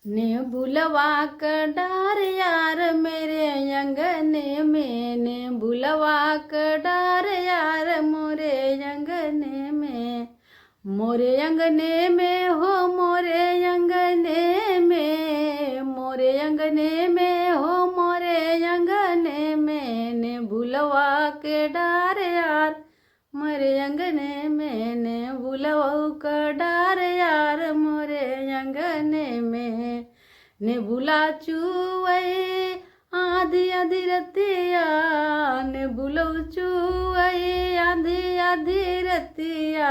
ने बुलवा कर डार यार मेरे अंगने में, ने बुलवा कर डार यार मोरे अंगने में, मोरे अंगने में हो मोरे अंगने में, मोरे अंगने में हो मोरे अंगने में, ने बुलवा के डार यार मोरे अंगने में, ने बुलवा का डार यार मोरे अंगने में, ने बुला चुवई आधी आधी रतिया, ने बुलौ चुवई आधी आधी रतिया,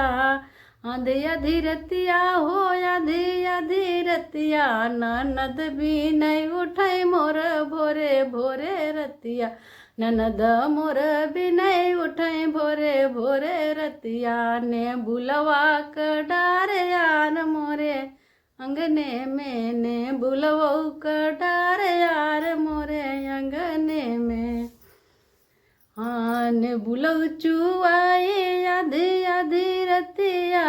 आधी आधी रतिया हो आधी आधी रतिया, ननद भी नहीं उठाई मोर भोरे भोरे रतिया, ननद मोर भी नहीं उठाई भोरे भोरे रतिया, ने बुलवा कर डार यार मोरे अंगने में, ने बुलवो कर डार यार मोरे अंगने में, हाँ ने बुलव चुआई आधी आधी रतिया,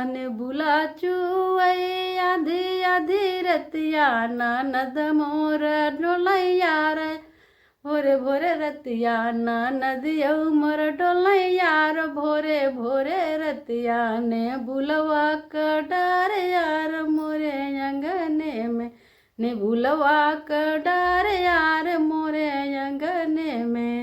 ने बुला चुआई आधी आधी रतिया, ननद मोर डोलैया रे भोरे भोरे रतिया, ननद मोर डोलैया रे भोरे भोरे रतिया, ने बुलवा कर डार यार मोरे अंगने में, ने बुलवा कर डार यार मोरे अंगने में।